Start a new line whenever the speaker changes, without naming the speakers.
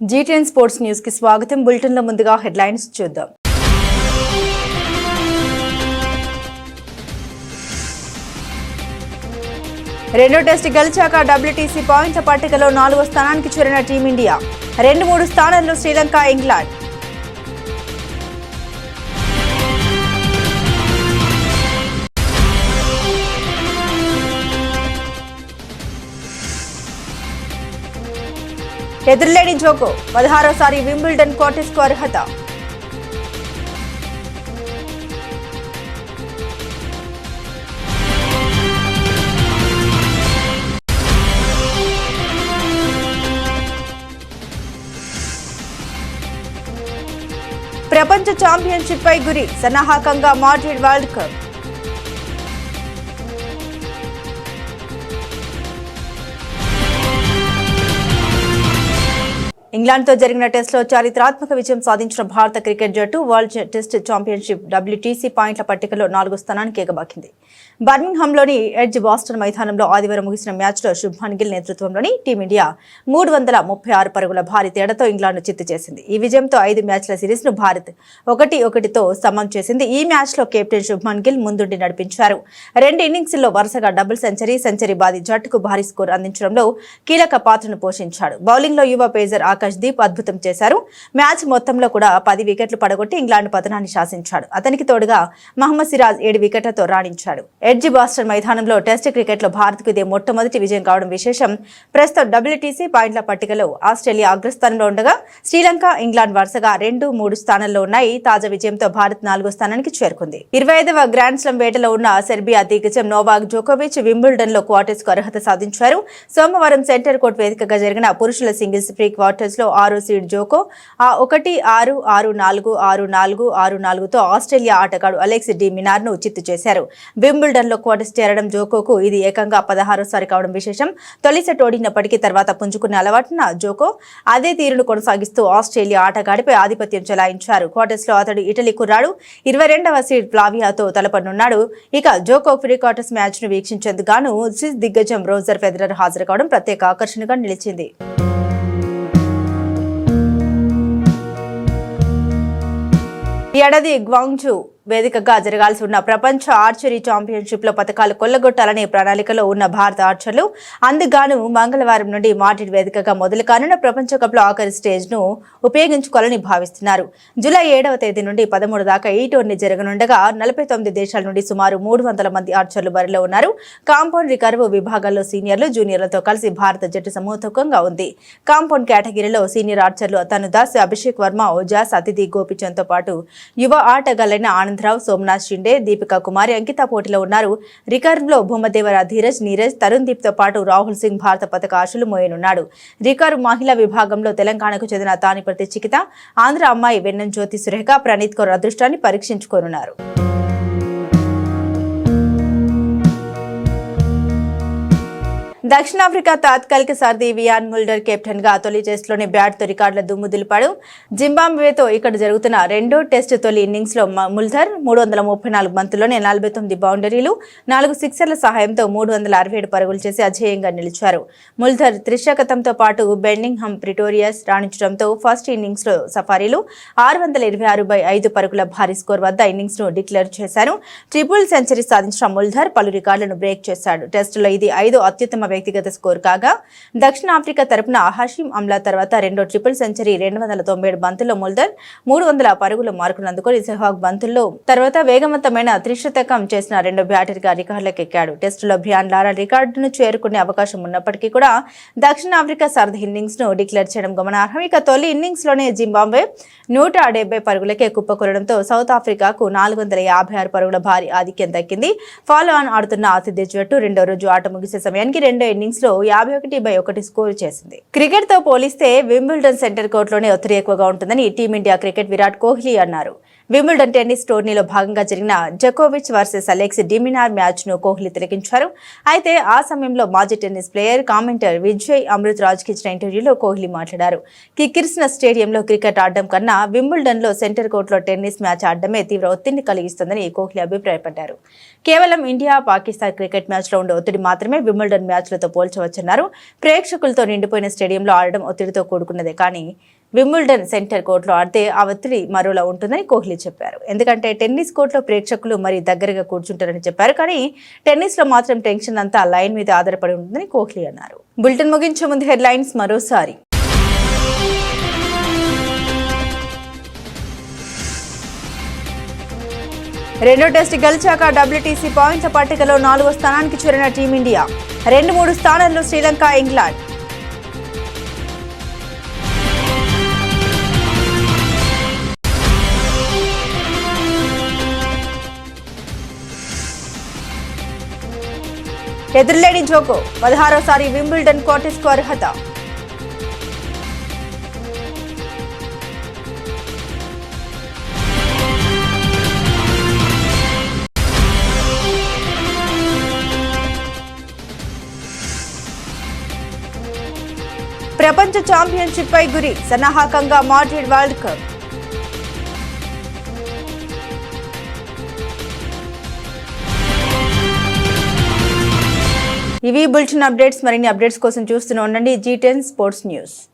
G10 sports news కి స్వాగతం. Bulletin లో ముందుగా హెడ్లైన్స్ చూద్దాం. రెండో టెస్ట్ గెలిచాక WTC పాయింట్ల పట్టికలో 4వ స్థానానికి చేరిన టీమిండియా. 2-3 స్థానాల్లో శ్రీలంక, ఇంగ్లాండ్. ఎదురులేని జోకో 16వసారి వింబుల్డన్ క్వార్టర్స్కు అర్హత. ప్రపంచ ఛాంపియన్షిప్ పై గురి సన్నాహకంగా మాడ్రిడ్ వరల్డ్ కప్. ఇంగ్లాండ్తో జరిగిన టెస్టులో చారిత్రాత్మక విజయం సాధించిన భారత క్రికెట్ జట్టు వరల్డ్ టెస్ట్ ఛాంపియన్షిప్ WTC పాయింట్ల పట్టికలో 4వ స్థానానికి ఎగబాకింది. బర్మింగ్హామ్లోని ఎడ్జ్ బాస్టన్ మైదానంలో ఆదివారం ముగిసిన మ్యాచ్లో శుభ్మన్ గిల్ నేతృత్వంలోని టీమిండియా 336 పరుగుల భారీ తేడాతో ఇంగ్లాండ్ను చిత్తు చేసింది. ఈ విజయంతో 5 మ్యాచ్ల సిరీస్ను భారత్ 1-1తో సమం చేసింది. ఈ మ్యాచ్లో కెప్టెన్ శుభ్మన్ గిల్ ముందుండి నడిపించారు. 2 ఇన్నింగ్స్లో వరుసగా డబుల్ సెంచరీ బాది జట్టుకు భారీ స్కోర్ అందించడంలో కీలక పాత్రను పోషించాడు. బౌలింగ్లో యువ పేసర్ ఆకాశ్దీప్ అద్భుతం చేశారు. మ్యాచ్ మొత్తంలో కూడా 10 వికెట్లు పడగొట్టి ఇంగ్లాండ్ పతనాన్ని శాసించాడు. అతనికి తోడుగా మహమ్మద్ సిరాజ్ 7 వికెట్లతో రాణించాడు. ఎడ్జ్ బాస్టన్ మైదానంలో టెస్ట్ క్రికెట్లో భారత్కు ఇదే మొట్టమొదటి విజయం కావడం విశేషం. ప్రస్తుతం WTC పాయింట్ల పట్టికలో ఆస్ట్రేలియా అగ్రస్థానంలో ఉండగా శ్రీలంక, ఇంగ్లాండ్ వరుసగా 2-3 స్థానాల్లో ఉన్నాయి. తాజా విజయంతో భారత్ 4వ స్థానానికి చేరుకుంది. 25వ గ్రాండ్ స్లామ్ వేటలో ఉన్న సెర్బియా దిగ్గజం నోవాక్ జోకోవిచ్ వింబుల్డన్ లో క్వార్టర్స్ కు అర్హత సాధించారు. సోమవారం సెంటర్ కోర్ట్ వేదికగా జరిగిన పురుషుల సింగిల్స్ ప్రీ క్వార్టర్స్ లో 6వ సీడ్ జోకో 1-6, 6-4, 6-4, 6-4తో ఆస్ట్రేలియా ఆటగాడు అలెక్స్ డి మినార్ ను చిత్తు చేశారు. వింబుల్డన్ లో క్వార్టర్స్ చేరడం జోకోకు ఇది ఏకంగా 16వసారి కావడం విశేషం. తొలి సెట్ ఓడినప్పటికీ తర్వాత పుంజుకునే అలవాటున జోకో అదే తీరును కొనసాగిస్తూ ఆస్ట్రేలియా ఆటగాడిపై ఆధిపత్యం చెలాయించారు. క్వార్టర్స్ లో అతడు ఇటలీ కుర్రాడు 22వ సీడ్ ఫ్లావియాతో తలపనున్నాడు. ఇక జోకో ప్రీ క్వార్టర్స్ మ్యాచ్ ను వీక్షించేందుకు గాను స్విస్ దిగ్గజం రోజర్ ఫెదరర్ హాజరు కావడం ప్రత్యేక ఆకర్షణగా నిలిచింది. ఈ ఏడాది గ్వాంగ్జూ వేదికగా జరగాల్సి ఉన్న ప్రపంచ ఆర్చరీ ఛాంపియన్షిప్ లో పతకాలు కొల్లగొట్టాలనే ప్రణాళికలో ఉన్న భారత ఆర్చర్లు అందుగాను మంగళవారం నుండి మాడ్రిడ్ వేదికగా మొదలు కానున్న ప్రపంచ కప్ లో ఆఖరి స్టేజ్ ను ఉపయోగించుకోవాలని భావిస్తున్నారు. జూలై 7వ తేదీ నుండి 13 దాకా ఈ టోర్నీ జరగనుండగా 49 దేశాల నుండి సుమారు 300 మంది ఆర్చర్లు బరిలో ఉన్నారు. కాంపౌండ్, రికర్వ్ విభాగాల్లో సీనియర్లు, జూనియర్లతో కలిసి భారత జట్టు సమూహకంగా ఉంది. కాంపౌండ్ కేటగిరీలో సీనియర్ ఆర్చర్లు తనుదాస్, అభిషేక్ వర్మ, ఓజాస్, అతిథి గోపిచంద్ తో పాటు యువ ఆటగాళ్లైన ఆనందరావు, సోమనాథ్ షిండే, దీపికా కుమారి, అంకిత పోటీలో ఉన్నారు. రికర్వ్ లో భూమదేవర, ధీరజ్, నీరజ్, తరుణ్ దీప్ తో పాటు రాహుల్ సింగ్ భారత పతక ఆశలు మోయనున్నాడు. రికర్వ్ మహిళా విభాగంలో తెలంగాణకు చెందిన తానిపర్తి చికిత, ఆంధ్ర అమ్మాయి వెన్నెం జ్యోతి సురేఖ, ప్రణీత్ కౌర్ అదృష్టాన్ని పరీక్షించుకోనున్నారు. దక్షిణాఫ్రికా తాత్కాలిక సారథి వియాన్ ముల్డర్ కెప్టెన్ గా తొలి టెస్టులోని బ్యాట్ తో రికార్డుల దుమ్ము దులిపాడు. జింబాబ్వేతో ఇక్కడ జరుగుతున్న రెండో టెస్ట్ తొలి ఇన్నింగ్స్ లో ముల్డర్ 334 బంతుల్లోనే 49 బౌండరీలు, 4 సిక్సర్ల సహాయంతో 367 పరుగులు చేసి అజేయంగా నిలిచారు. ముల్డర్ త్రిశతకంతో పాటు బెన్నింగ్హామ్ ప్రిటోరియస్ రాణించడంతో ఫస్ట్ ఇన్నింగ్స్ లో సఫారీలు 626/5 పరుగుల భారీ స్కోర్ వద్ద ఇన్నింగ్స్ ను డిక్లేర్ చేశారు. ట్రిపుల్ సెంచరీ సాధించిన ముల్డర్ పలు రికార్డులను బ్రేక్ చేశాడు. టెస్టులో ఇది 5వ అత్యుత్తమ వ్యక్తిగత స్కోర్ కాగా దక్షిణాఫ్రికా తరపున హషీం అమ్లా తర్వాత రెండో ట్రిపుల్ సెంచరీ 297 బంతుల్లో ముల్డర్ 300 పరుగుల మార్కును అందుకొని సెహ్వాగ్ బంతుల్లో తర్వాత వేగవంతమైన త్రిశతకం చేసిన రెండో బ్యాటరీగా రికార్డులకు ఎక్కాడు. టెస్టులో బ్రియాన్ లారా రికార్డును చేరుకునే అవకాశం ఉన్నప్పటికీ కూడా దక్షిణాఫ్రికా సారథి ఇన్నింగ్స్ ను డిక్లేర్ చేయడం గమనార్హం. ఇక తొలి ఇన్నింగ్స్ లోనే జింబాబ్వే 170 పరుగులకే కుప్పకూరడంతో సౌత్ ఆఫ్రికాకు 456 పరుగుల భారీ ఆధిక్యం దక్కింది. ఫాలో ఆన్ ఆడుతున్న ఆతిథ్య జట్టు రెండో రోజు ఆట ముగిసే సమయానికి రెండో ఇన్నింగ్స్ లో 51/1 స్కోర్ చేసింది. క్రికెట్ తో పోలిస్తే వింబుల్డన్ సెంటర్ కోర్టులోనే ఒత్తిడి ఎక్కువగా ఉంటుందని టీమిండియా క్రికెట్ విరాట్ కోహ్లీ అన్నారు. వింబుల్డన్ టెన్నిస్ టోర్నీలో భాగంగా జరిగిన జకోవిచ్ వర్సెస్ అలెక్స్ డిమినార్ మ్యాచ్ ను కోహ్లీ తిలకించారు. అయితే ఆ సమయంలో మాజీ tennis player commentator Vijay Amrit రాజ్కి ఇచ్చిన ఇంటర్వ్యూలో కోహ్లీ మాట్లాడారు. కిర్గిస్థాన్ స్టేడియంలో క్రికెట్ ఆడడం కన్నా వింబుల్డన్ లో సెంటర్ కోర్టులో టెన్నిస్ మ్యాచ్ ఆడడమే తీవ్ర ఒత్తిడిని కలిగిస్తుందని కోహ్లీ అభిప్రాయపడ్డారు. కేవలం ఇండియా పాకిస్తాన్ క్రికెట్ మ్యాచ్ లో ఉండే ఒత్తిడి మాత్రమే వింబుల్డన్ మ్యాచ్లతో పోల్చవచ్చన్నారు. ప్రేక్షకులతో నిండిపోయిన స్టేడియంలో ఆడడం ఒత్తిడితో కూడుకున్నదే కానీ వింబుల్డన్ సెంటర్ కోర్టులో ఆడితే ఆ ఒత్తిడి మరోలా ఉంటుందని కోహ్లీ చెప్పారు. ఎందుకంటే టెన్నిస్ కోర్టులో ప్రేక్షకులు మరి దగ్గరగా కూర్చుంటారని చెప్పారు. కానీ టెన్నిస్ లో మాత్రం టెన్షన్ అంతా లైన్ మీద ఆధారపడి ఉంటుందని కోహ్లీ అన్నారు. బులెటిన్ ముగించే ముందు హెడ్లైన్స్ మరోసారి. రెండో టెస్ట్ గెలిచాక WTC పాయింట్ల పట్టికలో 4వ స్థానానికి చేరిన టీమిండియా. 2-3 స్థానాల్లో శ్రీలంక, ఇంగ్లాండ్. ఎదురులేని జోకో 16వసారి వింబుల్డన్ క్వార్టర్స్కు అర్హత. ప్రపంచ ఛాంపియన్షిప్ పై గురి సన్నాహకంగా మాడ్రిడ్ వరల్డ్ కప్. ఇవి బులెటిన్ అప్డేట్స్. మరిన్ని అప్డేట్స్ కోసం చూస్తూనే ఉండండి G10 స్పోర్ట్స్ న్యూస్.